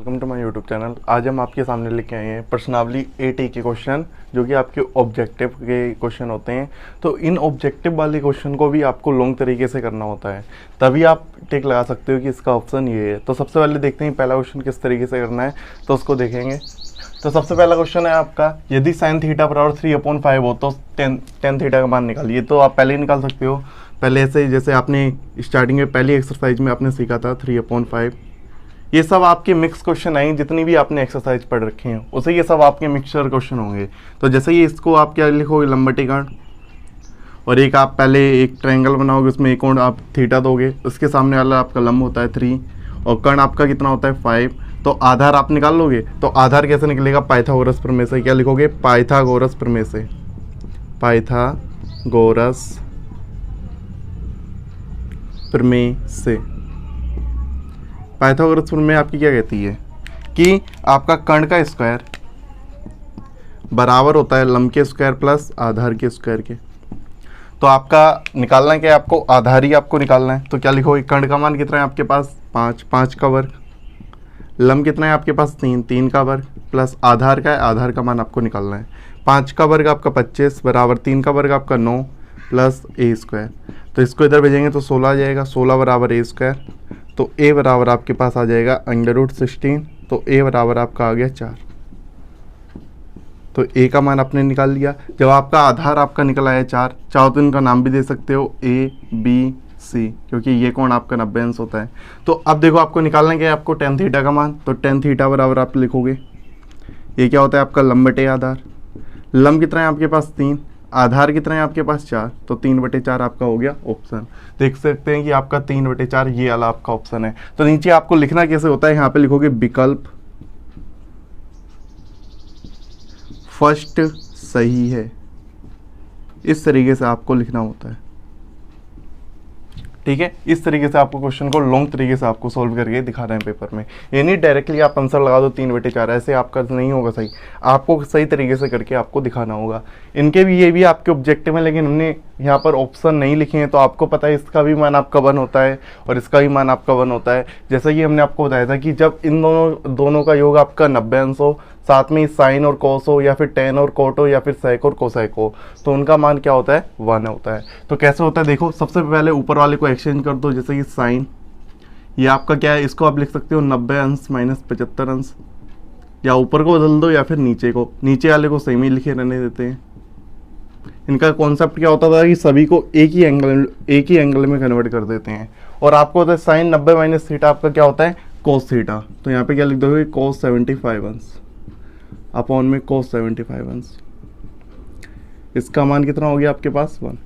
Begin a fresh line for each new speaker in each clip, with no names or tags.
Welcome to my YouTube channel. आज हम आपके सामने लेके आए हैं प्रश्नावली 8A के क्वेश्चन, जो कि आपके ऑब्जेक्टिव के क्वेश्चन होते हैं। तो इन ऑब्जेक्टिव वाले क्वेश्चन को भी आपको लॉन्ग तरीके से करना होता है, तभी आप टिक लगा सकते हो कि इसका ऑप्शन ये है। तो सबसे पहले देखते हैं पहला क्वेश्चन किस तरीके से करना है, तो उसको देखेंगे। तो सबसे पहला क्वेश्चन है आपका, यदि साइन थीटा बराबर 3/5 हो तो टेन थीटा का मान निकालिए। तो आप पहले ही निकाल सकते हो, पहले ऐसे जैसे आपने स्टार्टिंग में पहली एक्सरसाइज में आपने सीखा था 3/5। ये सब आपके मिक्स क्वेश्चन आएंगे, जितनी भी आपने एक्सरसाइज पढ़ रखे हैं उसे ये सब आपके मिक्सचर क्वेश्चन होंगे। तो जैसे ये इसको आप क्या लिखोगे, लंबटी कर्ण, और एक आप पहले एक ट्रायंगल बनाओगे, उसमें एक कोण आप थीटा दोगे, उसके सामने वाला आपका लंब होता है 3 और कर्ण आपका कितना होता है 5। तो आधार आप निकाल लोगे। तो आधार कैसे निकलेगा, पाइथागोरस प्रमेय से। क्या लिखोगे, पाइथागोरस प्रमेय से। पाइथागोरस प्रमेय से। पाइथागोरस प्रमेय आपकी क्या कहती है कि आपका कर्ण का स्क्वायर बराबर होता है लंब के स्क्वायर प्लस आधार के स्क्वायर के। तो आपका निकालना क्या है, आपको आधार ही आपको निकालना है। तो क्या लिखोगे, कर्ण का मान कितना है आपके पास 5 का वर्ग, लंब कितना है आपके पास 3 का वर्ग, प्लस आधार का है, आधार का मान आपको निकालना है। 5 का वर्ग आपका 25 बराबर 3 का वर्ग आपका 9 प्लस a स्क्वायर। तो इसको इधर भेजेंगे तो 16 आ जाएगा, 16 बराबर a स्क्वायर। तो a बराबर आपके पास आ जाएगा √16। तो a बराबर आपका आ गया 4। तो a का मान आपने निकाल लिया। जब आपका आधार आपका निकल आया 4, चाहो तो इनका नाम भी दे सकते हो a b c, क्योंकि ये कोण आपका 90 अंश होता है। तो अब देखो आपको निकालना क्या है, आपको tan थीटा का मान। तो tan थीटा बराबर आप लिखोगे, ये क्या होता है आपका लंब बटे आधार। लंब कितना है आपके पास 3, आधार कितना है आपके पास 4, तो 3/4 आपका हो गया ऑप्शन। देख सकते हैं कि आपका 3/4 ये वाला आपका ऑप्शन है। तो नीचे आपको लिखना कैसे होता है, यहाँ पे लिखोगे विकल्प फर्स्ट सही है। इस तरीके से आपको लिखना होता है, ठीक है। इस तरीके से आपको क्वेश्चन को लॉन्ग तरीके से आपको सॉल्व करके दिखा रहे हैं पेपर में। ये नहीं डायरेक्टली आप आंसर लगा दो 3/4, ऐसे आपका नहीं होगा सही। आपको सही तरीके से करके आपको दिखाना होगा। इनके भी ये भी आपके ऑब्जेक्टिव है, लेकिन हमने यहाँ पर ऑप्शन नहीं लिखे हैं। तो आपको पता है इसका भी मान आपका 1 होता है और इसका भी मान आपका 1 होता है। जैसा कि हमने आपको बताया था कि जब इन दोनों का योग आपका 90 अंश हो, साथ में साइन और कोस हो, या फिर टेन और कोट हो, या फिर सेक और कोसेक हो, तो उनका मान क्या होता है 1 होता है। तो कैसे होता है देखो, सबसे पहले ऊपर वाले को एक्सचेंज कर दो। जैसे कि साइन, ये आपका क्या है, इसको आप लिख सकते हो 90 अंश माइनस 75 अंश, या ऊपर को बदल दो या फिर नीचे को। नीचे वाले को सेम ही लिखे रहने देते हैं। इनका कॉन्सेप्ट क्या होता था कि सभी को एक ही एंगल में कन्वर्ट कर देते हैं। और आपको होता है साइन 90 माइनस थीटा आपका क्या होता है कोस थीटा। तो यहाँ पे क्या लिख दोगे, कोस 75 अंश अपॉन में कोस 75 अंश। इसका मान कितना हो गया आपके पास 1।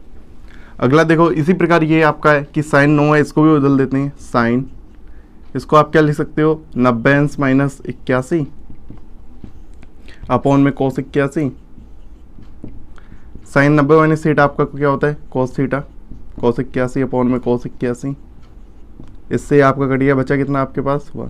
अगला देखो, इसी प्रकार ये आपका है कि साइन 9 है, इसको भी बदल देते हैं साइन। इसको आप क्या लिख सकते हो 90 अंश माइनस 81 अपॉन में कोस 81। साइन 90 माइनस थीटा आपका क्या होता है कोस थीटा, कोस 81 अपॉन में कोस 81। इससे आपका कट गया, बचा कितना आपके पास 1।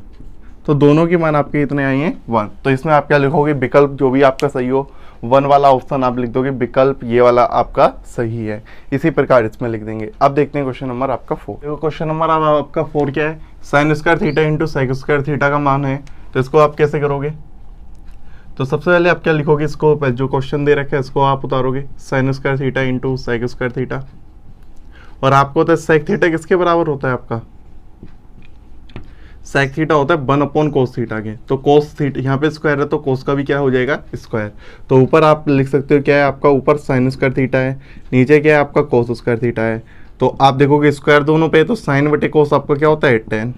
तो दोनों के मान आपके इतने आए हैं 1। तो इसमें आप क्या लिखोगे, विकल्प जो भी आपका सही हो 1 वाला ऑप्शन आप लिख दोगे, विकल्प ये वाला आपका सही है। इसी प्रकार इसमें लिख देंगे। अब देखते हैं क्वेश्चन नंबर आपका 4। देखो क्वेश्चन नंबर आपका 4 क्या है, sine square theta into sec square theta का मान है। तो इसको आप कैसे करोगे, तो सबसे पहले आप क्या लिखोगे, इसको जो क्वेश्चन दे रखा है इसको आप उतारोगे, sine square theta into sec square theta. और आपको होता है सेक थीटा किसके बराबर होता है, आपका सेक थीटा होता है 1/cos थीटा के। तो कोस थीटा यहाँ पे स्क्वायर है, तो कोस का भी क्या हो जाएगा स्क्वायर। तो ऊपर आप लिख सकते हो क्या है आपका, ऊपर साइन स्क्वायर थीटा है, नीचे क्या है आपका कोस स्क्वायर थीटा है। तो आप देखोगे स्क्वायर दोनों पे, तो साइन बटे कोस आपका क्या होता है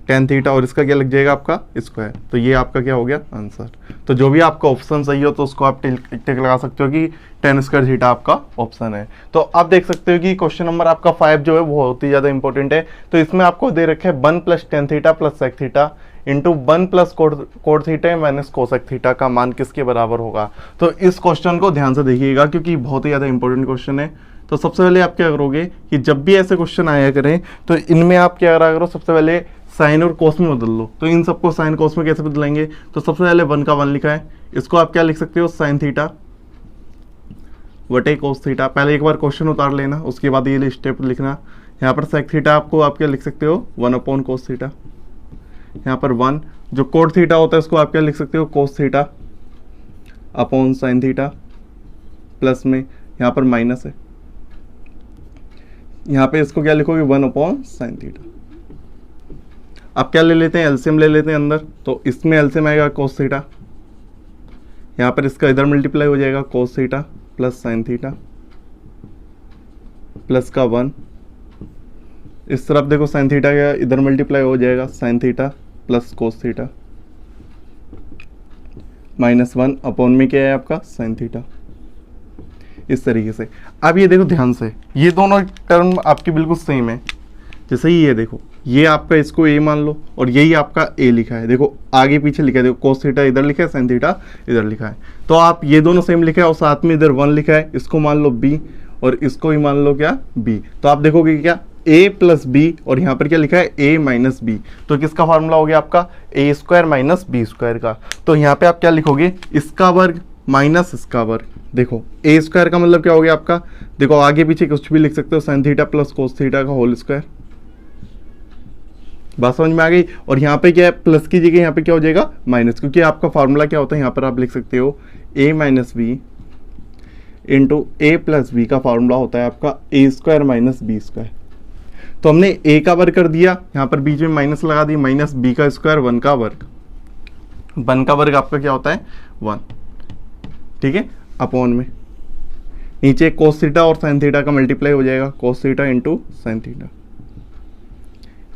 tan थीटा, और इसका क्या लग जाएगा आपका स्क्वायर। तो ये आपका क्या हो गया आंसर। तो जो भी आपका ऑप्शन सही हो तो उसको आप टिक लगा सकते हो कि tan स्क्वायर थीटा आपका ऑप्शन है। तो आप देख सकते हो कि क्वेश्चन नंबर आपका 5 जो है वो बहुत ही ज़्यादा इंपॉर्टेंट है। तो इसमें आपको दे रखे है 1 + tan theta plus sec theta into 1 + cot theta minus cosec theta का मान किसके बराबर होगा। तो इस क्वेश्चन को ध्यान से देखिएगा, क्योंकि बहुत ही ज़्यादा इंपॉर्टेंट क्वेश्चन है। तो सबसे पहले आप क्या करोगे कि जब भी ऐसे क्वेश्चन आया करें तो इनमें आप क्या करा करो, सबसे पहले साइन और कोस में बदल लो। तो इन सबको साइन कोस में कैसे बदलेंगे, तो सबसे पहले 1 का 1 लिखा है, इसको आप क्या लिख सकते हो साइन थीटा बटे कोस थीटा। पहले एक बार क्वेश्चन उतार लेना, उसके बाद ये स्टेप लिखना। यहाँ पर सेक थीटा आपको आप क्या लिख सकते हो 1/cos थीटा। यहाँ पर 1 जो कोट थीटा होता है उसको आप क्या लिख सकते हो, कोस theta upon sine theta, plus में यहाँ पर माइनस है, यहाँ पे इसको क्या लिखोगे 1 अपॉन साइन थीटा। अब क्या ले लेते हैं, एलसीएम ले लेते हैं अंदर, तो इसमें एलसीएम आएगा कोस थीटा, यहाँ पर इसका इधर मल्टीप्लाई हो जाएगा cos theta plus sine theta plus का 1, इस तरफ देखो साइन थीटा का इधर मल्टीप्लाई हो जाएगा sine theta plus cos theta -1 upon में क्या है आपका साइन थीटा, इस तरीके से। अब ये देखो ध्यान से, ये दोनों टर्म आपकी बिल्कुल सेम है। जैसे ही ये देखो, ये आपका इसको ए मान लो और यही आपका ए लिखा है, देखो आगे पीछे लिखा है, देखो कोस थीटा इधर लिखा है, साइन थीटा इधर लिखा है, तो आप ये दोनों सेम लिखा है और साथ में इधर 1 लिखा है, इसको मान लो बी और इसको ही मान लो क्या बी। तो आप देखोगे क्या a प्लस बी और यहाँ पर क्या लिखा है a माइनस बी, तो किसका फॉर्मूला हो गया आपका a square minus B square का। तो यहाँ पे आप क्या लिखोगे, इसका वर्ग माइनस इसका वर्ग। देखो a स्क्वायर का मतलब क्या हो गया आपका, देखो आगे पीछे कुछ भी लिख सकते हो, sine theta plus cos theta का होल स्क्वायर। बात समझ में आ गई। और यहाँ पे क्या है, प्लस की जगह यहाँ पे क्या हो जाएगा माइनस, क्योंकि आपका फॉर्मूला क्या होता है, यहाँ पर आप लिख सकते हो a minus B into A plus B का फॉर्मूला होता है आपका a square minus B square. तो हमने a का वर्ग कर दिया, यहाँ पर बीच में माइनस लगा दी, माइनस b का स्क्वायर 1 का वर्ग, 1 का वर्ग आपका क्या होता है 1, ठीक है, अपॉन में नीचे कोस थीटा और साइन थीटा का मल्टीप्लाई हो जाएगा, cos theta into sine theta,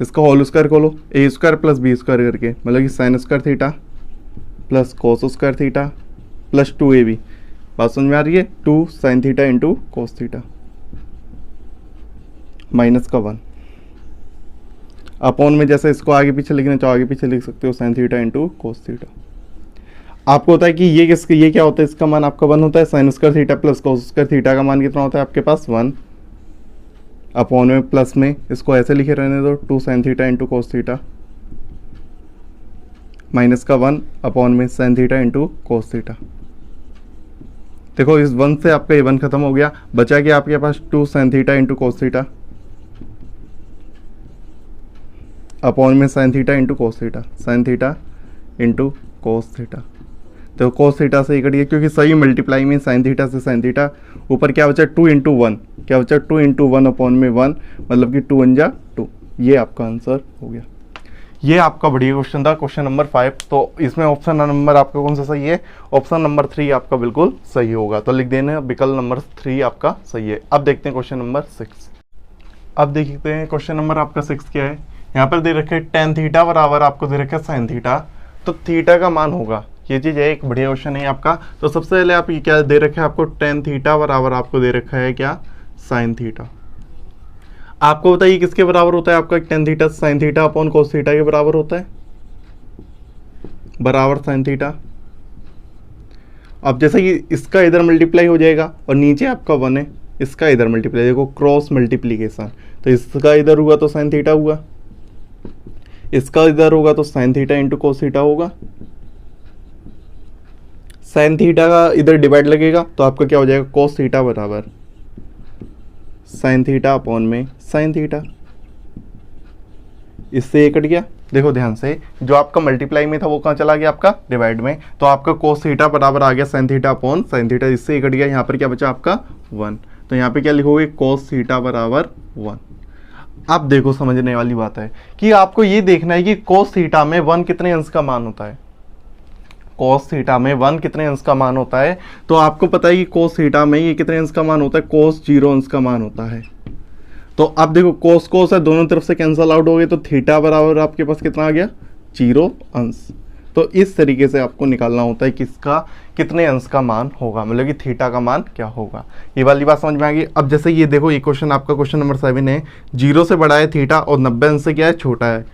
इसका होल स्क्वायर खोलो, a square plus B square करके, मतलब कि sine square theta plus cos square theta plus 2ab। बात समझ में आ रही है, 2 sine theta into cos theta minus का 1 अपॉन में, जैसे इसको आगे पीछे लिखना चाहो आगे पीछे लिख सकते हो, sign theta into cos theta. आपको होता है कि ये क्या होता है, इसका मान आपका 1 होता है, sine square theta plus cos square theta का मान कितना होता है आपके पास 1 अपॉन में, प्लस में इसको ऐसे लिखे रहने दो, 2 sine theta into cos theta minus का 1 अपॉन में sine theta into cos theta. देखो इस 1 से आपका ये 1 खत्म हो गया, बचा कि आपके पास 2 sine theta into cos theta upon में sine theta into cos theta, sine theta into cos theta. तो कोस थीटा से कट गया क्योंकि सही मल्टीप्लाई में साइन थीटा से साइन थीटा, ऊपर क्या बचा 2 इंटू 1, क्या बचा 2 इंटू 1 अपॉन में 1, मतलब कि 2 1 जा 2। ये आपका आंसर हो गया। ये आपका बढ़िया क्वेश्चन था, क्वेश्चन नंबर 5। तो इसमें ऑप्शन नंबर आपका कौन सा सही है, ऑप्शन नंबर 3 आपका बिल्कुल सही होगा। तो लिख देना विकल्प नंबर 3 आपका सही है। अब देखते हैं क्वेश्चन नंबर 6। अब देखते हैं क्वेश्चन नंबर आपका 6 क्या है। यहाँ पर दे रखे टेन थीटा बराबर आपको दे रखा है साइन थीटा, तो थीटा का मान होगा, ये चीज़ है, एक बढ़िया क्वेश्चन है आपका। तो सबसे पहले आप ये क्या दे रखा है आपको, टेन थीटा बराबर आपको दे रखा है क्या साइन थीटा। आपको बताइए किसके बराबर होता है आपका tan theta, sine theta upon cos theta के बराबर होता है, बराबर साइन थीटा। अब जैसे कि इसका इधर मल्टीप्लाई हो जाएगा और नीचे आपका 1 है, इसका इधर मल्टीप्लाई, देखो क्रॉस मल्टीप्लीकेशन, तो इसका इधर हुआ तो साइन थीटा हुआ, इसका इधर होगा तो sign theta into cos theta होगा। साइन थीटा का इधर डिवाइड लगेगा तो आपका क्या हो जाएगा, कोस थीटा बराबर साइन थीटा अपॉन में साइन थीटा। इससे ये कट गया। देखो ध्यान से, जो आपका मल्टीप्लाई में था वो कहाँ चला गया आपका डिवाइड में, तो आपका कोस थीटा बराबर आ गया sine theta upon sine theta, इससे ये कट गया। यहाँ पर क्या बचा आपका 1, तो यहाँ पे क्या लिखोगे, कोस थीटा बराबर 1। अब देखो समझने वाली बात है कि आपको ये देखना है कि कोस थीटा में 1 कितने अंश का मान होता है, कोस थीटा में 1 कितने अंश का मान होता है। तो आपको पता है कि कोस थीटा में ये कितने अंश का मान होता है, कोस 0 अंश का मान होता है। तो अब देखो कोस कोस है, दोनों तरफ से कैंसल आउट हो गए, तो थीटा बराबर आपके पास कितना आ गया 0 अंश। तो इस तरीके से आपको निकालना होता है कि इसका कितने अंश का मान होगा, मतलब कि थीटा का मान क्या होगा। ये वाली बात समझ में आ गई। अब जैसे ये देखो, ये क्वेश्चन आपका क्वेश्चन नंबर 7 है, 0 से बड़ा है थीटा और 90 अंश से क्या है छोटा है,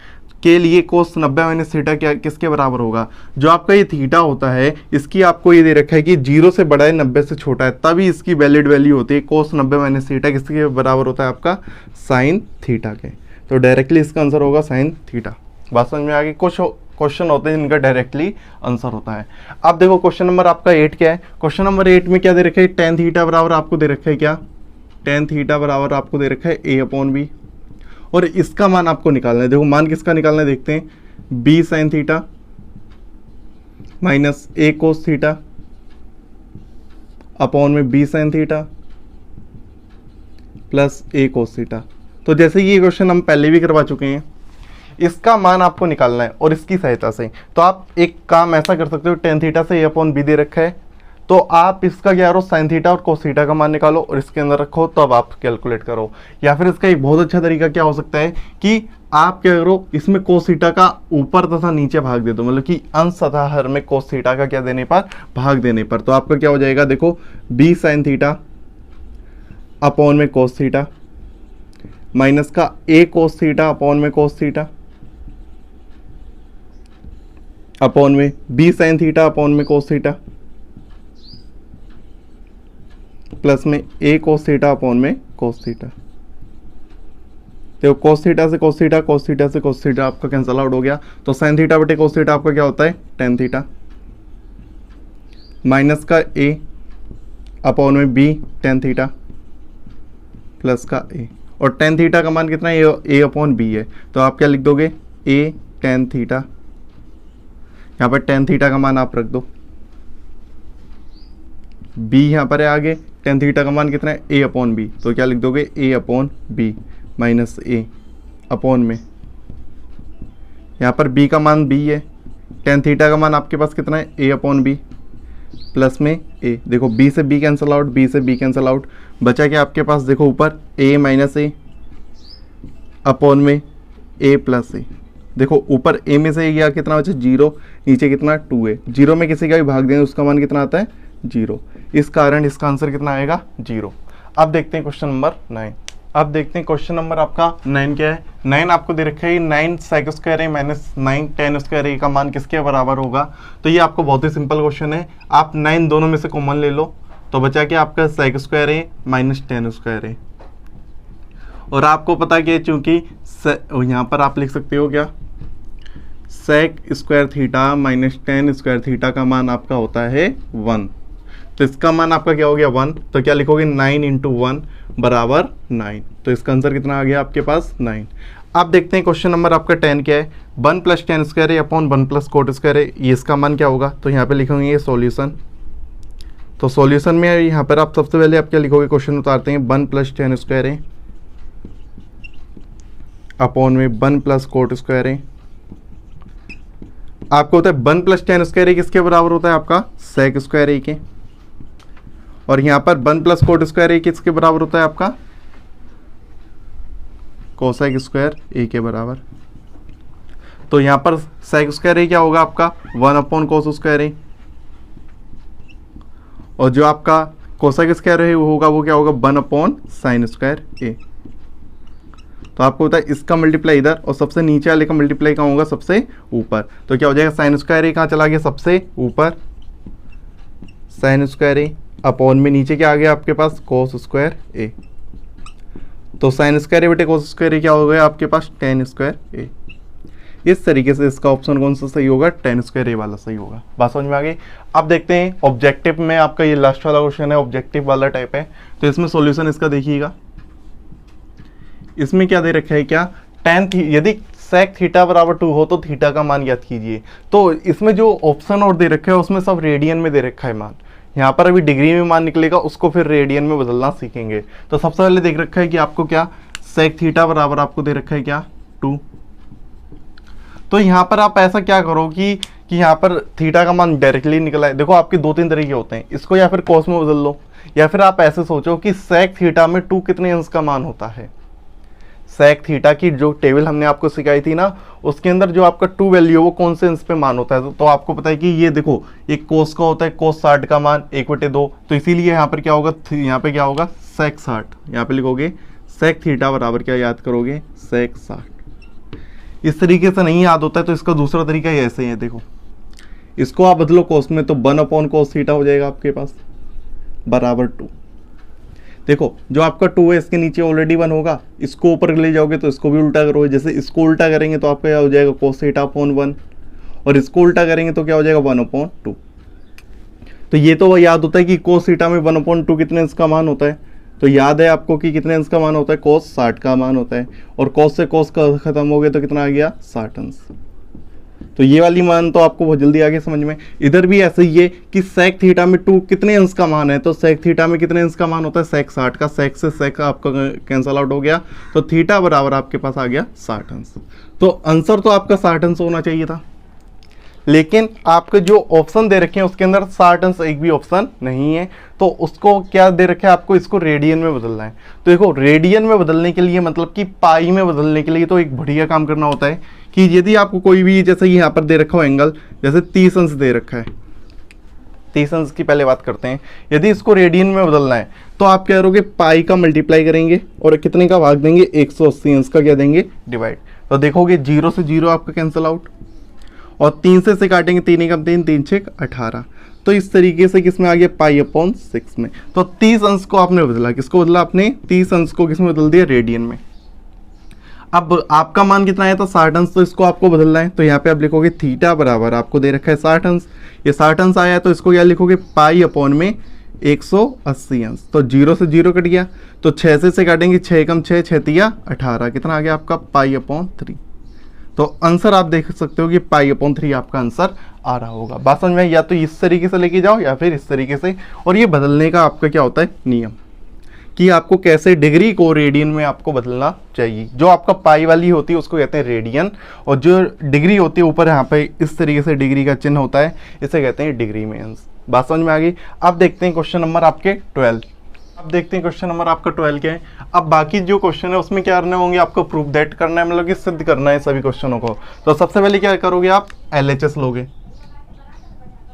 के लिए कोस 90 माइनस थीटा क्या किसके बराबर होगा। जो आपका ये थीटा होता है, इसकी आपको ये दे रखा है कि 0 से बड़ा है 90 से छोटा है, तभी इसकी वैलिड वैल्यू होती है। कोस 90 माइनस थीटा किसके बराबर होता है आपका साइन थीटा के। तो डायरेक्टली इसका आंसर होगा साइन थीटा। बात समझ में आ गई। कुछ क्वेश्चन होते हैं जिनका डायरेक्टली आंसर होता है। अब देखो क्वेश्चन नंबर आपका 8 क्या है। क्वेश्चन नंबर 8 में क्या दे रखा है, टेन थीटा बराबर आपको दे रखा है क्या, टेन थीटा बराबर आपको दे रखा है a अपॉन बी, और इसका मान आपको निकालना है। देखो मान किसका निकालना है देखते हैं, b साइन थीटा माइनस ए कोस थीटा अपॉन में बी साइन थीटा प्लस ए कोस थीटा। तो जैसे ये क्वेश्चन हम पहले भी करवा चुके हैं, इसका मान आपको निकालना है और इसकी सहायता से। तो आप एक काम ऐसा कर सकते हो, टेन थीटा से ए अपॉन बी दे रखा है, तो आप इसका क्या करो, साइन थीटा और कोस थीटा का मान निकालो और इसके अंदर रखो, तब आप कैलकुलेट करो। या फिर इसका एक बहुत अच्छा तरीका क्या हो सकता है कि आप क्या करो, इसमें कोस थीटा का ऊपर तथा नीचे भाग दे दो, मतलब कि अंश तथा हर में कोस थीटा का क्या देने पर, भाग देने पर। तो आपका क्या हो जाएगा, देखो बी साइन थीटा अपॉन में कोस थीटा माइनस का ए कोस थीटा अपॉन में कोस थीटा अपॉन में बी साइन थीटा अपॉन में कोस थीटा प्लस में ए कोस थीटा अपॉन में कोस थीटा। देखो कोस थीटा से कोस थीटा, कोस थीटा से कोस थीटा आपका कैंसल आउट हो गया। तो साइन थीटा बटे कोस थीटा आपका क्या होता है, टेन थीटा माइनस का ए अपॉन में बी टेन थीटा प्लस का ए, और टेन थीटा का मान कितना है, ए अपॉन बी है। तो आप क्या लिख दोगे, ए टेन थीटा, यहाँ पर टेन थीटा का मान आप रख दो, बी यहाँ पर है आगे, टेन थीटा का मान कितना है, ए अपॉन बी। तो क्या लिख दोगे, ए अपॉन बी माइनस ए अपॉन में, यहाँ पर बी का मान बी है, टेन थीटा का मान आपके पास कितना है, ए अपॉन बी प्लस में ए। देखो बी से बी कैंसिल आउट, बी से बी कैंसिल आउट, बचा क्या आपके पास, देखो ऊपर ए माइनस ए अपॉन में ए प्लस ए। देखो ऊपर ए में से गया कितना बचा, जीरो, नीचे कितना, टू है। जीरो में किसी का भी भाग दें उसका मान कितना आता है, जीरो। इस कारण इसका आंसर कितना आएगा, जीरो। अब देखते हैं क्वेश्चन नंबर 9। अब देखते हैं क्वेश्चन नंबर आपका 9 क्या है। 9 आपको दे रखा है, 9 सेक स्क्वायर है माइनस 9 टेन स्क्वायर है का मान किसके बराबर होगा। तो ये आपको बहुत ही सिंपल क्वेश्चन है, आप 9 दोनों में से कॉमन ले लो, तो बचा कि आपका सेक स्क्वायर है माइनस टेन स्क्वायर है। और आपको पता कि चूंकि यहाँ पर आप लिख सकते हो क्या, sec square theta minus ten square theta का मान आपका होता है 1। तो इसका मान आपका क्या हो गया, 1। तो क्या लिखोगे, 9 इंटू 1 बराबर 9। तो इसका आंसर कितना आ गया आपके पास, 9। अब देखते हैं क्वेश्चन नंबर आपका 10 क्या है। 1 प्लस टेन स्क्वायर है अपॉन 1 प्लस कोट स्क्वायर है, ये इसका मान क्या होगा। तो यहाँ पे लिखोगे ये सॉल्यूशन। तो सॉल्यूशन में यहाँ पर आप सबसे पहले आप क्या लिखोगे, क्वेश्चन उतारते हैं, 1 प्लस टेन स्क्वायर है अपॉन में 1 प्लस कोट स्क्वायर है। आपको होता है 1 प्लस टेन स्क्वायर है किसके बराबर होता है, आपका सेक स्क्वायर है के। और यहाँ पर 1 प्लस कोट स्क्वायर ए किसके बराबर होता है, आपका कोसेक स्क्वायर ए के बराबर। तो यहाँ पर सेक स्क्वायर ए क्या होगा आपका, 1 अपॉन कोस स्क्वायर ए, और जो आपका कोसेक स्क्वायर है वो होगा, वो क्या होगा, 1 अपॉन साइन स्क्वायर ए। तो आपको होता है इसका मल्टीप्लाई इधर और सबसे नीचे वाले का मल्टीप्लाई कहाँ होगा, सबसे ऊपर। तो क्या हो जाएगा, साइन स्क्वायर ए कहाँ चला गया, सबसे ऊपर, साइन स्क्वायर ए अपॉन में नीचे क्या आ गया आपके पास, कोस स्क्वायर ए। तो साइन स्क्वायर ए बटे कोस स्क्वायर ए क्या हो गया आपके पास, टेन स्क्वायर ए। इस तरीके से इसका ऑप्शन कौन सा सही होगा, टेन स्क्वायर ए वाला सही होगा। बात समझ में आ गई। अब देखते हैं ऑब्जेक्टिव में, आपका ये लास्ट वाला क्वेश्चन है, ऑब्जेक्टिव वाला टाइप है। तो इसमें सॉल्यूशन इसका देखिएगा, इसमें क्या दे रखा है, क्या टेन यदि सेक थीटा बराबर 2 हो तो थीटा का मान ज्ञात कीजिए। तो इसमें जो ऑप्शन और दे रखा है उसमें सब रेडियन में दे रखा है मान, यहाँ पर अभी डिग्री में मान निकलेगा, उसको फिर रेडियन में बदलना सीखेंगे। तो सबसे पहले देख रखा है कि आपको क्या सेक थीटा बराबर आपको दे रखा है क्या, 2। तो यहाँ पर आप ऐसा क्या करो कि यहाँ पर थीटा का मान डायरेक्टली निकला है। देखो आपके 2-3 तरीके होते हैं, इसको या फिर कोस में बदल लो, या फिर आप ऐसे सोचो कि सेक थीटा में 2 कितने अंश का मान होता है। सेक थीटा की जो टेबल हमने आपको सिखाई थी ना, उसके अंदर जो आपका 2 वैल्यू है वो कौन से अंश पे मान होता है। तो आपको पता है कि ये देखो ये कोस का होता है, कोस 60 का मान 1/2। तो इसीलिए यहाँ पर क्या होगा, यहाँ पे क्या होगा, सेक 60। यहाँ पे लिखोगे सेक थीटा बराबर क्या याद करोगे, सेक 60। इस तरीके से नहीं याद होता है तो इसका दूसरा तरीका ही ऐसे ही है। देखो इसको आप बदलो कोस में, तो 1 अपॉन कोस थीटा हो जाएगा आपके पास बराबर 2। देखो जो आपका 2 है इसके नीचे ऑलरेडी 1 होगा, इसको ऊपर ले जाओगे तो इसको भी उल्टा करोगे। जैसे इसको उल्टा करेंगे तो आपका क्या हो जाएगा, कोस थीटा अपॉन 1, और इसको उल्टा करेंगे तो क्या हो जाएगा, 1 अपॉन 2। तो ये तो याद होता है कि कोस थीटा में 1 अपॉन 2 कितने अंश का मान होता है। तो याद है आपको कि कितने अंश का मान होता है, कोस 60 का मान होता है। और कोस से कोस का खत्म हो गया तो कितना आ गया, 60 अंश। तो ये वाली मान तो आपको बहुत जल्दी आगे समझ में। इधर भी ऐसे ही है कि सेक थीटा में 2 कितने अंश का मान है, तो सेक थीटा में कितने अंश का मान होता है, सेक 60 का। सेक से सेक आपका कैंसल आउट हो गया, तो थीटा बराबर आपके पास आ गया 60 अंश। तो आंसर तो आपका 60 अंश होना चाहिए था, लेकिन आपके जो ऑप्शन दे रखे हैं उसके अंदर 60 अंश एक भी ऑप्शन नहीं है। तो उसको क्या दे रखे है आपको, इसको रेडियन में बदलना है। तो देखो रेडियन में बदलने के लिए मतलब कि पाई में बदलने के लिए तो एक बढ़िया काम करना होता है कि यदि आपको कोई भी, जैसे यहाँ पर दे रखा हो एंगल, जैसे 30 अंश दे रखा है, 30 अंश की पहले बात करते हैं। यदि इसको रेडियन में बदलना है तो आप क्या करोगे, पाई का मल्टीप्लाई करेंगे और कितने का भाग देंगे, 180 अंश का क्या देंगे, डिवाइड। तो देखोगे 0 से 0 आपका कैंसिल आउट, और 3 से काटेंगे, 3 एकम 3, 3 6 18। तो इस तरीके से किसमें आ गया, पाई अपॉन 6 में। तो 30 अंश को आपने बदला, किसको बदला आपने, 30 अंश को किसमें बदल दिया, रेडियन में। अब आपका मान कितना है, तो 60 अंश, तो इसको आपको बदलना है। तो यहाँ पे आप लिखोगे थीटा बराबर आपको दे रखा है 60 अंश, ये 60 अंश आया है, तो इसको क्या लिखोगे, पाई अपॉन में 180 अंश। तो 0 से 0 कट गया, तो 6 से काटेंगे, 6 एकम 6, 6 तिया 18, कितना आ गया आपका, पाई अपॉन 3। तो आंसर आप देख सकते हो कि पाई अपॉन 3 आपका आंसर आ रहा होगा। बात समझ में, या तो इस तरीके से लेके जाओ या फिर इस तरीके से। और ये बदलने का आपका क्या होता है नियम, कि आपको कैसे डिग्री को रेडियन में आपको बदलना चाहिए। जो आपका पाई वाली होती है उसको कहते हैं रेडियन, और जो डिग्री होती है ऊपर यहाँ पे इस तरीके से डिग्री का चिन्ह होता है, इसे कहते हैं डिग्री में अंश। बात समझ में आ गई। अब देखते हैं क्वेश्चन नंबर आपके 12। अब देखते हैं क्वेश्चन नंबर आपका 12 क्या है। अब बाकी जो क्वेश्चन है उसमें क्या करने होंगे, आपको प्रूफ दैट करना है, मतलब कि सिद्ध करना है सभी क्वेश्चनों को। तो सबसे पहले क्या करोगे, आप LHS लोगे।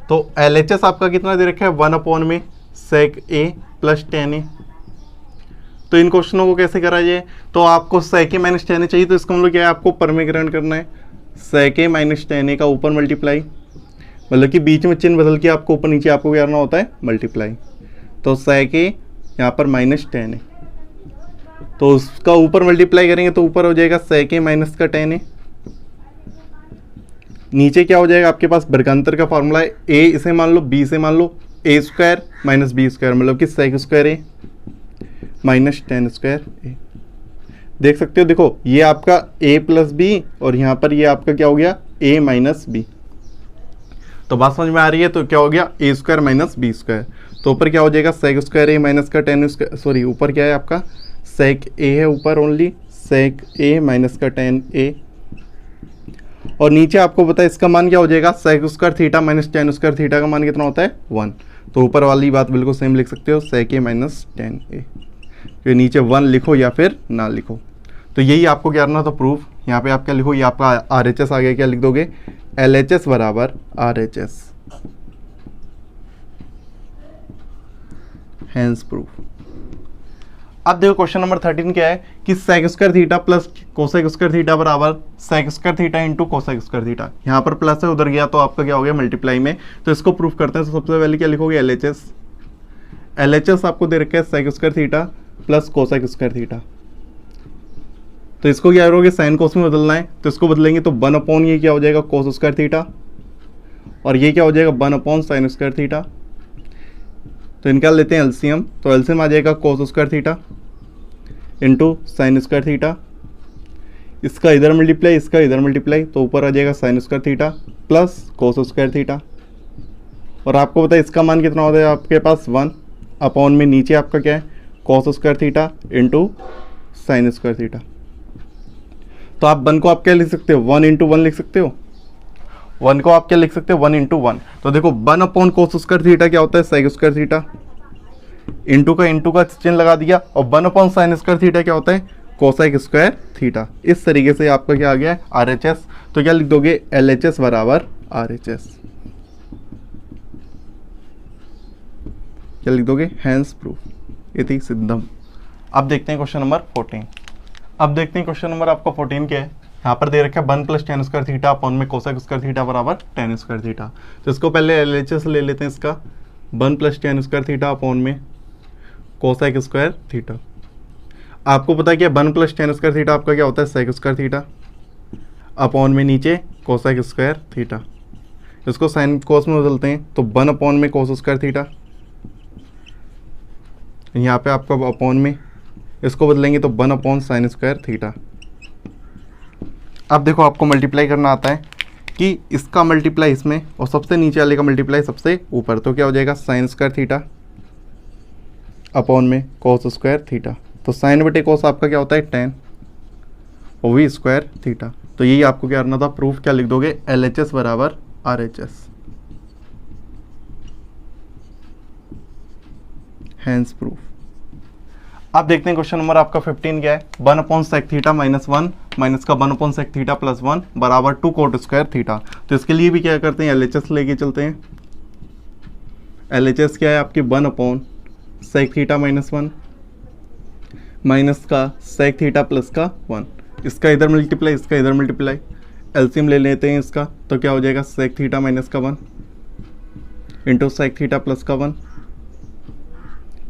तो LHS आपका कितना दे रखा है, 1 अपॉन में सेक A प्लस tan A। तो इन क्वेश्चनों को कैसे करा जाए, तो आपको सेक A माइनस tan A चाहिए, तो इसका मतलब क्या है, आपको परमेग्रहण करना है। सेक A माइनस tan A का ऊपर मल्टीप्लाई, मतलब कि बीच में चिन्ह बदल के आपको ऊपर नीचे आपको क्या करना होता है, मल्टीप्लाई। तो सेक A यहाँ पर माइनस tan A, तो उसका ऊपर मल्टीप्लाई करेंगे तो ऊपर हो जाएगा सेक A माइनस का tan A। नीचे क्या हो जाएगा, आपके पास वर्गांतर का फॉर्मूला है, A इसे मान लो, B से मान लो, A square minus B square, मतलब कि sec square A minus tan square A। देख सकते हो, देखो ये आपका A प्लस B, और यहाँ पर ये आपका क्या हो गया, A माइनस B। तो बात समझ में आ रही है। तो क्या हो गया, A square minus B square. तो ऊपर क्या हो जाएगा, सेक स्क्वायर A माइनस का tan स्क्वायर, सॉरी ऊपर क्या है आपका, सेक A है ऊपर ओनली, सेक A माइनस का tan A। और नीचे आपको पता है इसका मान क्या हो जाएगा, sec square theta minus tan square theta का मान कितना होता है, 1। तो ऊपर वाली बात बिल्कुल सेम लिख सकते हो, सेक A माइनस tan A। तो नीचे 1 लिखो या फिर ना लिखो। तो यही आपको क्या करना, तो प्रूफ यहाँ पे आप क्या लिखो, ये आपका RHS आ गया, क्या लिख दोगे, LHS बराबर RHS, हैंस प्रूफ। अब देखो क्वेश्चन नंबर 13 क्या है कि sec square theta plus cosec square theta बराबर sec square theta into cosec square theta. यहाँ पर प्लस है, उधर गया तो आपका क्या हो गया, मल्टीप्लाई में। तो इसको प्रूफ करते हैं। तो सबसे पहले क्या लिखोगे, LHS। LHS आपको दे रखा है sec square theta plus cosec square theta. तो इसको क्या करोगे, साइन कोस में बदलना है, तो इसको बदलेंगे तो 1 अपॉन ये क्या हो जाएगा, कोस स्क्वायर थीटा, और ये क्या हो जाएगा, 1 अपॉन साइन स्क्वायर थीटा। तो इनका लेते हैं एलसीएम, तो एलसीएम आ जाएगा कोस square theta into sign square theta. इसका इधर मल्टीप्लाई, इसका इधर मल्टीप्लाई, तो ऊपर आ जाएगा sign square theta plus cos square theta. और आपको पता है इसका मान कितना होता है आपके पास, 1 अपॉन में नीचे आपका क्या है, कोस square theta into sign square theta. तो आप 1 को आप क्या लिख सकते हो, 1 इंटू 1 लिख सकते हो। 1 को आप क्या लिख सकते हो, 1 इंटू 1। तो देखो 1 अपॉन कोस स्क्वायर थीटा क्या होता है, सेक स्क्वायर थीटा, इंटू का चिन्ह लगा दिया, और 1 अपॉन साइन स्क्वायर थीटा क्या होता है, कोसेक स्क्वायर थीटा। इस तरीके से आपका क्या आ गया है, RHS। तो क्या लिख दोगे, LHS बराबर RHS, क्या लिख दोगे, हैंस प्रूफ इति सिद्धम। अब देखते हैं क्वेश्चन नंबर 14। अब देखते हैं क्वेश्चन नंबर आपका 14 क्या है। यहाँ पर दे रखा है 1 plus tan square theta upon में कोसेक स्क्वायर थीटा बराबर tan स्क्वायर थीटा। तो इसको पहले LHS ले लेते हैं इसका, 1 plus tan square theta upon में कोसेक स्क्वायर थीटा। आपको पता है क्या, 1 प्लस tan स्क्वायर थीटा आपका क्या होता है, सेक स्क्वायर थीटा अपॉन में नीचे कोसेक स्क्वायर थीटा। इसको साइन कोस में बदलते हैं, तो 1 अपॉन में कोस स्क्वायर थीटा, यहाँ पे आपका अपॉन में, इसको बदलेंगे तो 1 अपॉन साइन स्क्वायर थीटा। अब देखो आपको मल्टीप्लाई करना आता है, कि इसका मल्टीप्लाई इसमें और सबसे नीचे वाले का मल्टीप्लाई सबसे ऊपर, तो क्या हो जाएगा साइन स्क्वायर थीटा अपॉन में कॉस स्क्वायर थीटा। तो साइन बटे कॉस आपका क्या होता है 10 और वी स्क्वायर थीटा। तो यही आपको क्या करना था, प्रूफ क्या लिख दोगे, LHS बराबर RHS, हैंस प्रूफ। अब देखते हैं क्वेश्चन नंबर आपका 15 क्या है, 1 upon sec theta minus 1 minus का 1 अपॉन सेक थीटा प्लस 1 बराबर 2 कोट स्क्वायर थीटा। तो इसके लिए भी क्या करते हैं, LHS लेके चलते हैं। LHS क्या है आपकी 1 upon sec theta minus 1 minus का सेक थीटा प्लस का 1, इसका इधर मल्टीप्लाई इसका इधर मल्टीप्लाई, एलसीएम ले लेते हैं इसका, तो क्या हो जाएगा सेक थीटा माइनस का 1 इंटू सेक थीटा प्लस का 1,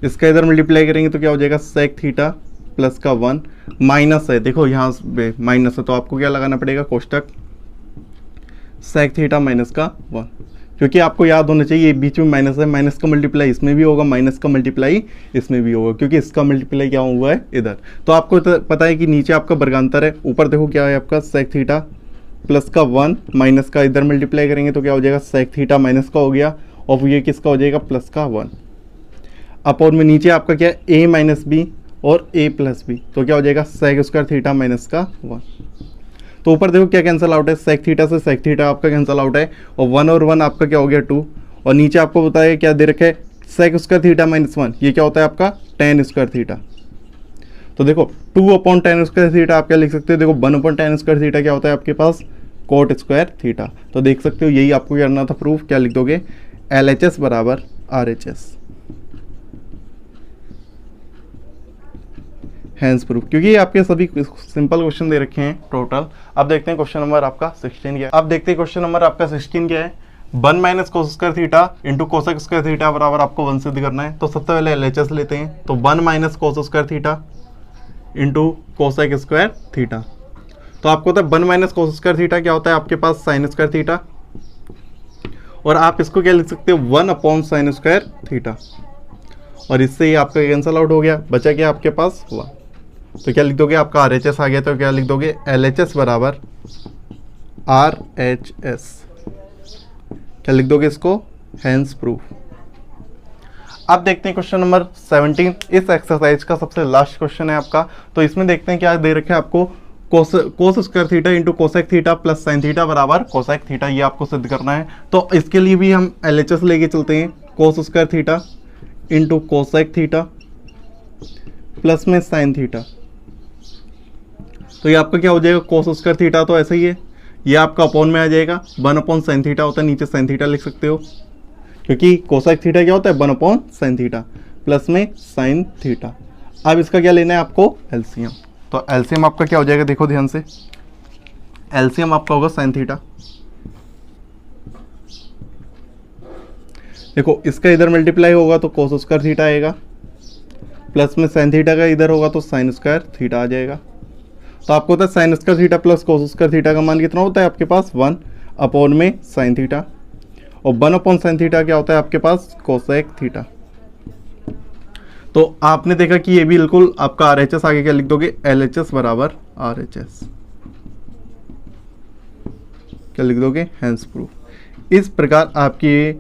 इसका इधर मल्टीप्लाई करेंगे तो क्या हो जाएगा सेक थीटा प्लस का 1 माइनस है, देखो यहाँ पे माइनस है तो आपको क्या लगाना पड़ेगा कोष्टक सेक थीटा माइनस का 1, क्योंकि आपको याद होना चाहिए बीच में माइनस है, माइनस का मल्टीप्लाई इसमें भी होगा, माइनस का मल्टीप्लाई इसमें भी होगा, क्योंकि इसका मल्टीप्लाई क्या हुआ है इधर। तो आपको पता है कि नीचे आपका वर्गांतर है, ऊपर देखो क्या है आपका सेक थीटा प्लस का 1 माइनस का इधर मल्टीप्लाई करेंगे तो क्या हो जाएगा सेक थीटा माइनस का हो गया, और ये किसका हो जाएगा प्लस का 1 अपॉन में नीचे आपका क्या है a माइनस बी और a प्लस बी, तो क्या हो जाएगा सेक स्क्वायर थीटा माइनस का 1। तो ऊपर देखो क्या कैंसिल आउट है, सेक थीटा से सेक थीटा आपका कैंसिल आउट है, और 1 और 1 आपका क्या हो गया 2, और नीचे आपको बताया क्या दे रखे सेक स्क्वायर थीटा माइनस 1, ये क्या होता है आपका tan स्क्वायर थीटा। तो देखो 2 अपॉन tan स्क्वायर थीटा आप क्या लिख सकते हो, देखो 1 अपॉन tan स्क्वायर थीटा क्या होता है आपके पास कोट स्क्वायर थीटा। तो देख सकते हो यही आपको करना था प्रूफ, क्या लिख दोगे LHS बराबर RHS, हैंस प्रूफ, क्योंकि ये आपके सभी सिंपल क्वेश्चन दे रखे हैं टोटल। अब देखते हैं क्वेश्चन नंबर आपका 16 क्या है। अब देखते हैं क्वेश्चन नंबर आपका 16 क्या है, 1 minus cos square theta into cosec square theta बराबर आपको 1 सिद्ध करना है। तो सबसे पहले LHS लेते हैं, तो 1 minus cos square theta into cosec square theta. तो आपको होता है 1 माइनस कोस स्क्वायर थीटा क्या होता है आपके पास साइन स्क्वायर थीटा, और आप इसको क्या लिख सकते हो 1 अपॉन साइन स्क्वायर थीटा, और इससे ही आपका कैंसल आउट हो गया, बचा क्या आपके पास 1। तो क्या लिख दोगे आपका RHS आ गया, तो क्या लिख दोगे LHS बराबर RHS, क्या लिख दोगे इसको हैंस प्रूफ। अब देखते हैं क्वेश्चन नंबर 17, इस एक्सरसाइज का सबसे लास्ट क्वेश्चन है आपका। तो इसमें देखते हैं क्या दे रखे है आपको, कोस square theta into cosec theta plus sine theta बराबर कोसेक थीटा, ये आपको सिद्ध करना है। तो इसके लिए भी हम LHS लेके चलते हैं, कोस square theta into cosec theta plus में साइन थीटा। तो ये आपका क्या हो जाएगा कोस स्क्वायर थीटा, तो ऐसा ही है, ये आपका अपॉन में आ जाएगा 1 अपॉन साइन थीटा होता है, नीचे साइन थीटा लिख सकते हो, क्योंकि कोसेक थीटा क्या होता है 1 अपॉन साइन थीटा प्लस में साइन थीटा। अब इसका क्या लेना है आपको एलसीएम, तो एलसीएम आपका क्या हो जाएगा, देखो ध्यान से, एलसीएम आपका होगा साइन थीटा, देखो इसका इधर मल्टीप्लाई होगा तो कोस स्क्वायर थीटा आएगा, प्लस में साइन थीटा का इधर होगा तो साइन स्क्वायर थीटा आ जाएगा। तो आपको होता है sine square theta plus cos square theta का मान कितना होता है आपके पास 1 अपॉन में साइन थीटा, और 1 अपॉन साइन थीटा क्या होता है आपके पास कोसेक थीटा। तो आपने देखा कि ये भी बिल्कुल आपका RHS, आगे क्या लिख दोगे LHS बराबर RHS, क्या लिख दोगे हैंस प्रूफ। इस प्रकार आपकी